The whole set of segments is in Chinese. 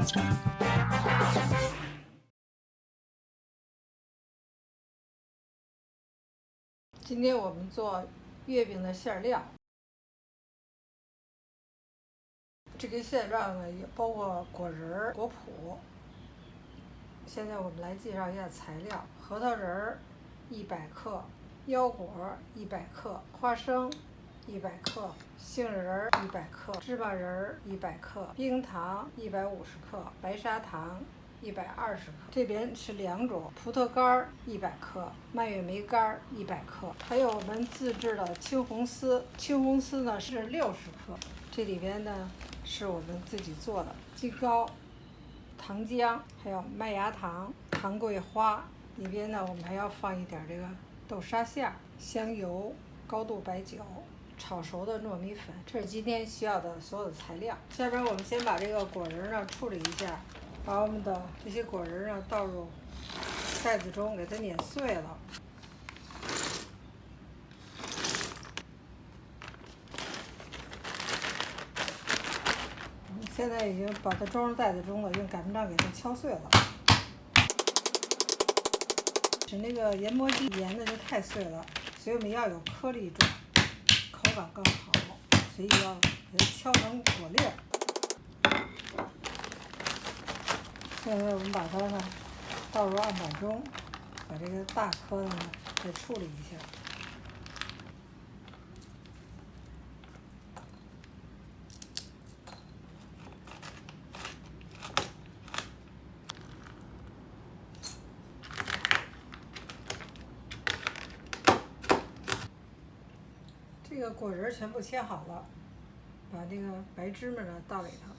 今天我们做月饼的馅料，这个馅料呢也包括果仁、果脯。现在我们来介绍一下材料：核桃仁100克，腰果100克，花生100克，杏仁100克，芝麻仁100克，冰糖150克，白砂糖120克。这边是2种葡萄干100克，蔓越莓干100克，还有我们自制的青红丝。青红丝呢是60克，这里边呢是我们自己做的鸡糕、糖浆，还有麦芽糖、糖桂花。里边呢我们还要放一点这个豆沙馅、香油、高度白酒、炒熟的糯米粉。这是今天需要的所有的材料。下边我们先把这个果仁呢处理一下，把我们的这些果仁呢倒入袋子中，给它碾碎了。现在已经把它装入袋子中了，用擀面杖给它敲碎了。使那个研磨机研的就太碎了，所以我们要有颗粒状，口感更好，所以要给它敲成果粒儿。现在我们把它呢倒入案板中，把这个大颗的呢再处理一下。这个果仁全部切好了，把这个白芝麻呢倒里头，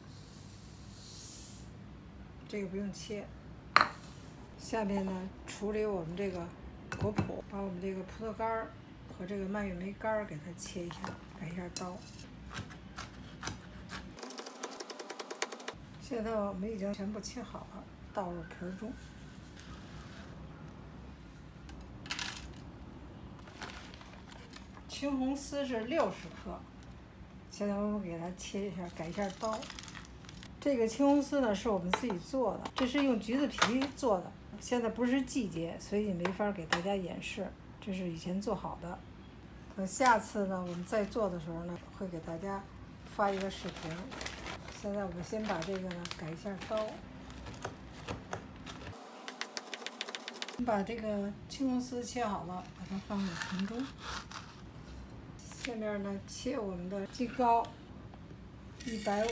这个不用切。下面呢处理我们这个果脯，把我们这个葡萄干和这个蔓越莓干给它切一下，改一下刀。现在我们已经全部切好了，倒入盆中。青红丝是60克，现在我们给它切一下，改一下刀。这个青红丝呢是我们自己做的，这是用橘子皮做的。现在不是季节，所以没法给大家演示，这是以前做好的。等下次呢我们再做的时候呢，会给大家发一个视频。现在我们先把这个呢改一下刀。我们把这个青红丝切好了，把它放入盆中。下面呢切我们的鸡糕，150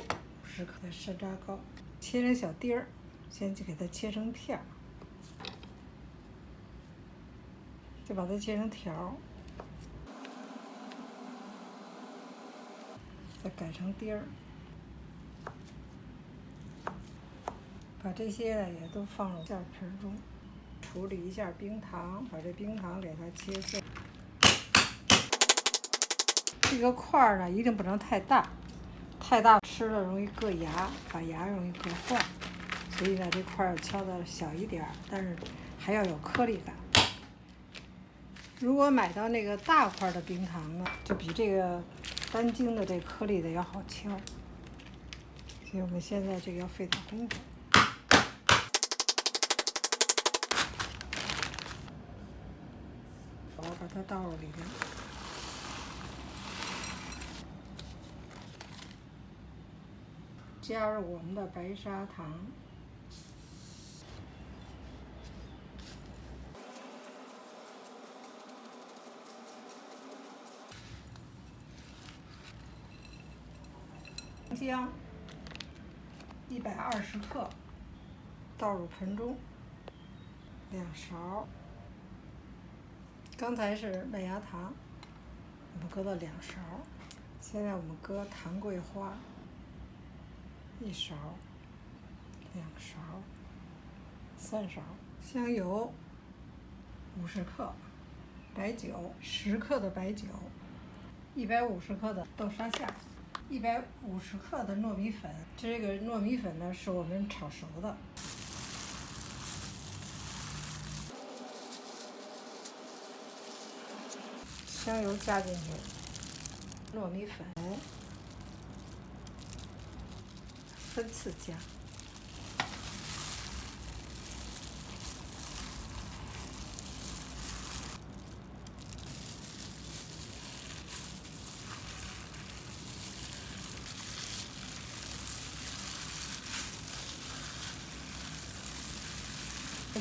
克的山楂糕，切成小丁儿，先去给它切成片儿，再把它切成条，再改成丁儿。把这些呢也都放入馅盆中，处理一下冰糖，把这冰糖给它切碎。这个块儿呢一定不能太大，太大吃了容易硌牙，把牙容易硌坏。所以呢，这块儿敲的小一点，但是还要有颗粒感。如果买到那个大块的冰糖呢，就比这个单晶的这颗粒的要好敲。所以我们现在这个要费点功夫。我把它倒入里边。加入我们的白砂糖，姜120克，倒入盆中，2勺。刚才是麦芽糖，我们搁到2勺。现在我们搁糖桂花1勺、2勺、3勺，香油50克，白酒10克的白酒，150克的豆沙馅，150克的糯米粉。这个糯米粉呢是我们炒熟的。香油加进去，糯米粉分次加，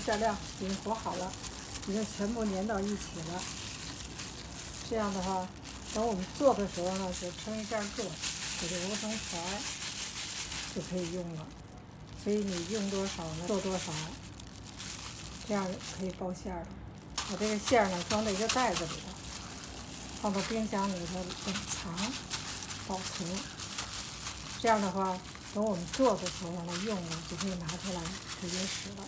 馅料已经和好了，已经全部粘到一起了。这样的话，等我们做的时候呢，就成一下个，给它揉成团儿，就可以用了。所以你用多少呢，做多少，这样可以包馅了。把这个馅儿呢装在一个袋子里头，放到冰箱里头冷藏保存。这样的话，等我们做的时候呢，用了就可以拿出来直接使了。